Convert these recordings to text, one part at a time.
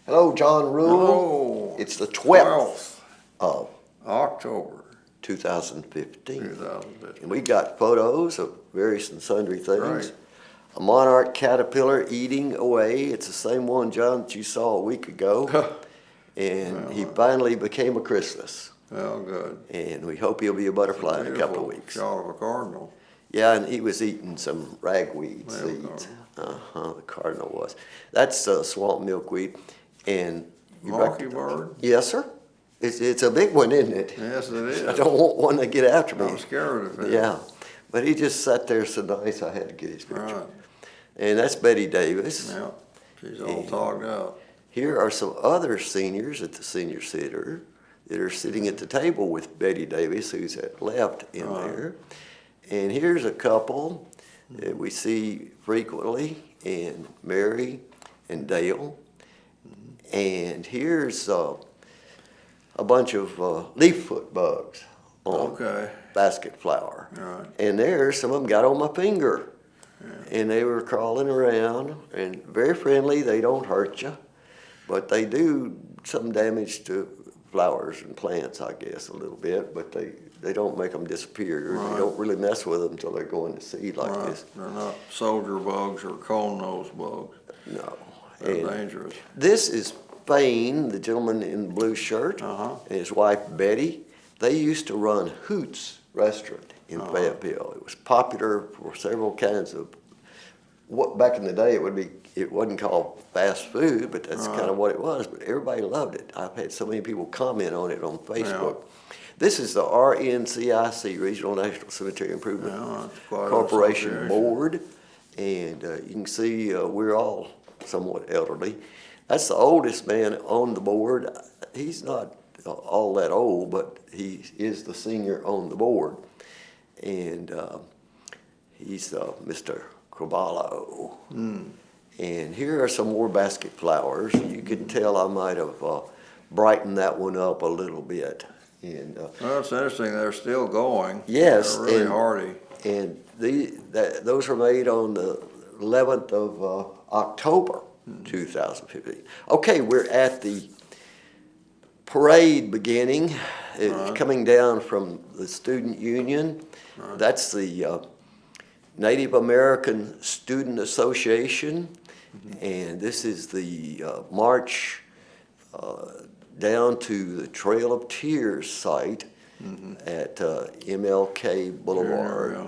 Hello, John Rule. Hello. It's the 12th of October 2015. 2015. And we got photos of various and sundry things. Right. A monarch caterpillar eating away. It's the same one, John, that you saw a week ago. And he finally became a chrysalis. Well, good. And we hope he'll be a butterfly in a couple of weeks. Shot of a cardinal. Yeah, and he was eating some ragweed seeds. The cardinal was. That's swamp milkweed. And Mockingbird? Yes, sir. It's a big one, isn't it? Yes, it is. I don't want one to get after me. I'm scared of it. Yeah, but he just sat there so nice I had to get his picture. Right. And that's Betty Davis. Yeah, she's all togged out. Here are some other seniors at the senior center that are sitting at the table with Betty Davis, who's at left in there. And here's a couple that we see frequently, and Mary and Dale. And here's a bunch of leaffoot bugs on basket flower. Right. And there, some of them got on my finger. Yeah. And they were crawling around, and very friendly. They don't hurt you, but they do some damage to flowers and plants, I guess, a little bit, but they don't make them disappear. Right. You don't really mess with them until they're going to seed like this. They're not soldier bugs or cone-nose bugs. No. They're dangerous. This is Fane, the gentleman in the blue shirt, and his wife Betty. They used to run Hoots restaurant in Fayetteville. It was popular for several kinds of, what back in the day it wasn't called fast food, but that's kind of what it was. But everybody loved it. I've had so many people comment on it on Facebook. Yeah. This is the RNCIC, Regional National Cemetery Improvement Corporation Board, and you can see we're all somewhat elderly. That's the oldest man on the board. He's not all that old, but he is the senior on the board. And he's Mr. Crivello. And here are some more basket flowers. You can tell I might have brightened that one up a little bit. And well, it's interesting. They're still going. Yes. They're really hardy. And those were made on the 11th of October. 2015. Okay, we're at the parade beginning. It's coming down from the Student Union. That's the Native American Student Association. And this is the march down to the Trail of Tears site at MLK Boulevard.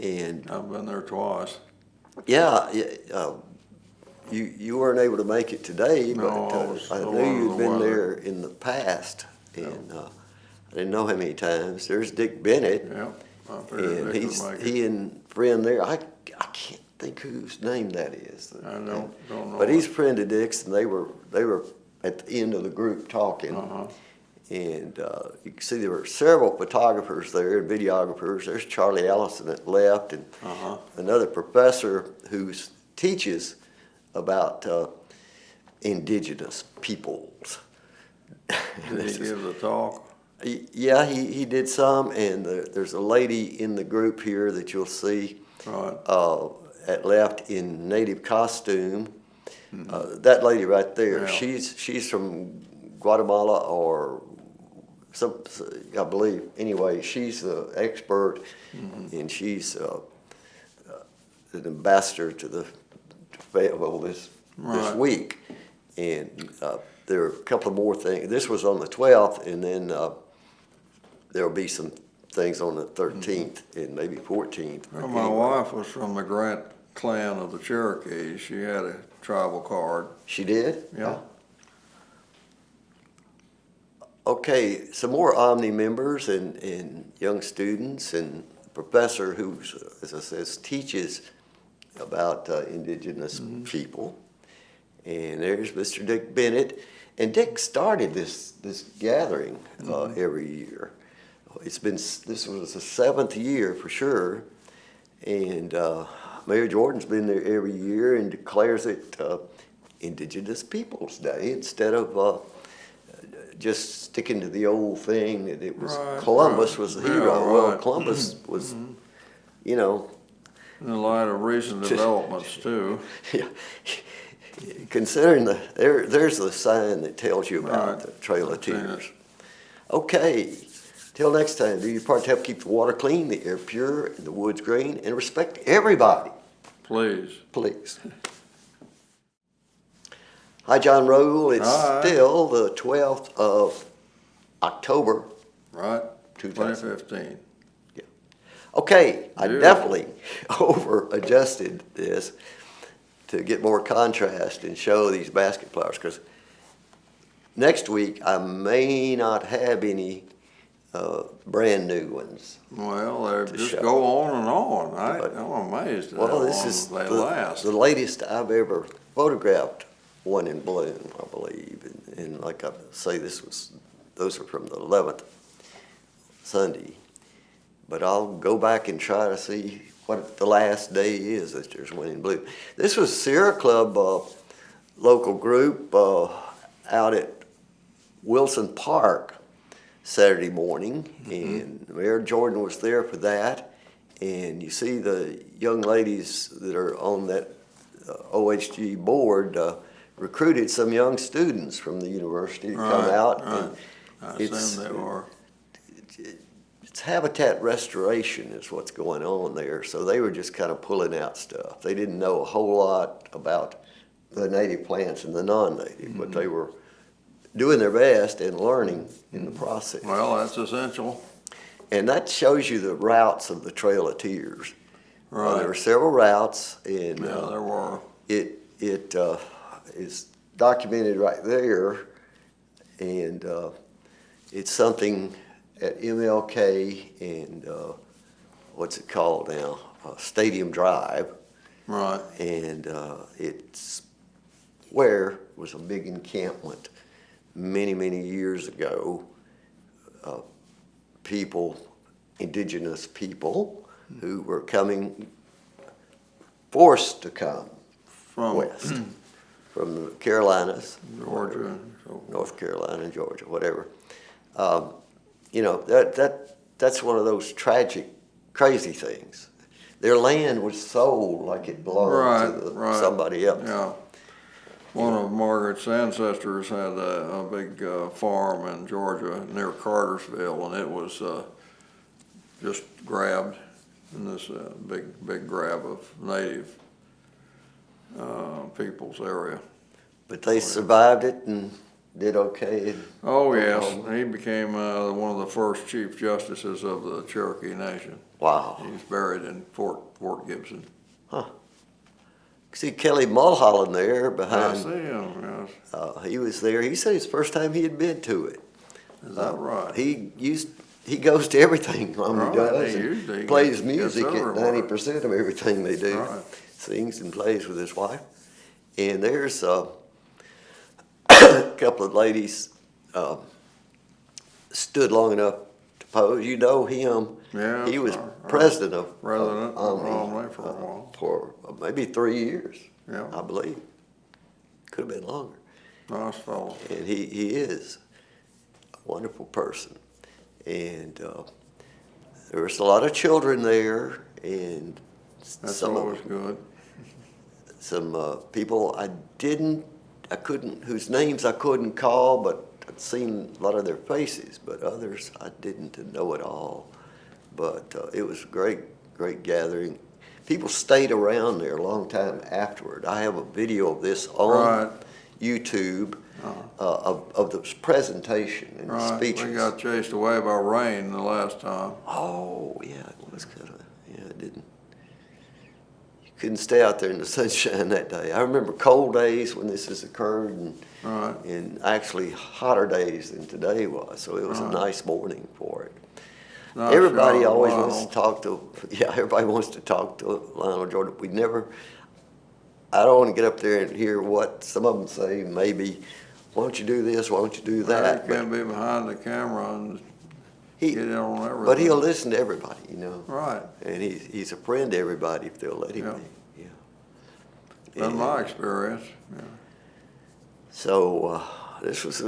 And I've been there twice. Yeah, you weren't able to make it today, but I knew you'd been there in the past, and I didn't know how many times. There's Dick Bennett, and he and friend there. I can't think whose name that is. I don't know. But he's a friend of Dick's, and they were at the end of the group talking, and you can see there were several photographers there and videographers. There's Charlie Allison at left, and another professor who teaches about indigenous peoples. Did he give the talk? Yeah, he did some, and there's a lady in the group here that you'll see at left in native costume. That lady right there, she's from Guatemala or some, I believe. Anyway, she's the expert, and she's an ambassador to the Fayetteville this week, and there are a couple of more things. This was on the 12th, and then there'll be some things on the 13th and maybe 14th. Well, my wife was from the Grant clan of the Cherokees. She had a tribal card. She did? Yeah. Okay, some more Omni members and young students, and a professor who, as I says, teaches about indigenous people. And there's Mr. Dick Bennett. And Dick started this gathering every year. This was the 7th year for sure. And Mayor Jordan's been there every year and declares it Indigenous Peoples Day instead of just sticking to the old thing that it was Columbus was the hero. Well, Columbus was, you know. In the light of recent developments too. Yeah. considering there's the sign that tells you about Right. the Trail of I've seen it. Tears. Okay, till next time, do your part to help keep the water clean, the air pure, and the woods green, and respect everybody, Please. please. Hi, John Rule. It's Hi. still the 12th of October. Right, 2000. 2015. Okay, I Dude. definitely over-adjusted this to get more contrast and show these basket flowers, because next week I may not have any brand new ones. Well, they To just show. go on and on. But- I'm amazed at Well, how this long is they last. the latest I've ever photographed one in bloom, I believe. And like I say, those are from the 11th Sunday. But I'll go back and try to see what the last day is that there's one in bloom. This was Sierra Club local group out at Wilson Park Saturday morning, and Mayor Jordan was there for that. And you see the young ladies that are on that OHG board recruited some young students from the university to come Right, out. right. And I assume they were. it's habitat restoration is what's going on there. So they were just kind of pulling out stuff. They didn't know a whole lot about the native plants and the non-native, but they were doing their best and learning in the process. Well, that's essential. And that shows you the routes of the Trail of Tears. Right. There were several routes, and Yeah, there were. it is documented right there, and it's something at MLK and what's it called now? Stadium Drive, Right. and it's where was a big encampment many years ago. Indigenous people who were forced to come From west from the Carolinas, Georgia. So, North Carolina, Georgia, whatever. That's one of those tragic, crazy things. Their land was sold like it belonged to right. somebody else. Yeah. One of Margaret's ancestors had a big farm in Georgia near Cartersville, and it was just grabbed in this big grab of native people's area. But they survived it and did okay. Oh, yes. He became one of the first chief justices of the Cherokee Nation. Wow. He's buried in Fort Gibson. See Kelly Mulholland there I behind. see him, yes. He was there. He said it's the first time he had been to it. Is that right? He goes to everything. He Right, does. he and usually plays gets music at everywhere. 90% of everything they do. Right. Sings and plays with his wife. And there's a couple of ladies stood long enough to pose. You know him. Yeah, He was our president of President of Omni, Omni for a while. for maybe 3 years, Yeah. I believe. Could have been longer. Nice fellow. And he is a wonderful person. And there was a lot of children there, and That's some always good. people whose names I couldn't call, but I'd seen a lot of their faces, but others I didn't know at all. But it was a great gathering. People stayed around there a long time afterward. I have a video of this on Right. YouTube of the presentation and the Right. speeches. We got chased away by rain the last time. Oh, yeah, it was kind of, it didn't. You couldn't stay out there in the sunshine that day. I remember cold days when this has occurred, Right. and actually hotter days than today was, so it was a Right. nice morning for it. Nice Everybody shot, always Lionel. wants to talk to, everybody wants to talk to Lionel Jordan. I don't want to get up there and hear what some of them say, maybe, why don't you do this, why don't you do that? You can't be behind the camera and He- get in on everything. But he'll listen to everybody, Right. and he's a friend to everybody if they'll let him Yeah. be. That's And my experience. Yeah. So this was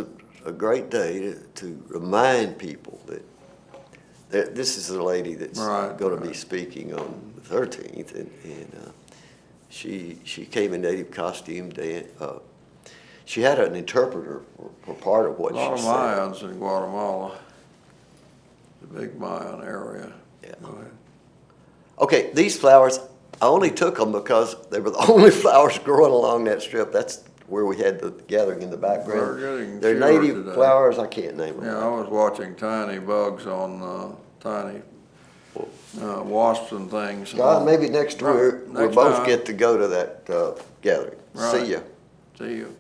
a great day to remind people that this is the lady that's Right, going to be right. speaking on the 13th, and She came in native costume. She had an interpreter for part of what A lot she of said. Mayans in Guatemala, the big Mayan area. Yeah. Go ahead. Okay, these flowers, I only took them because they were the only flowers growing along that strip. That's where we had the gathering in the background. We're getting They're fewer native today. flowers, I can't name them. Yeah, I was watching tiny bugs on tiny wasps and things. God, maybe next Right, year, we'll next both time. get to go to that gathering. Right. See ya. See you.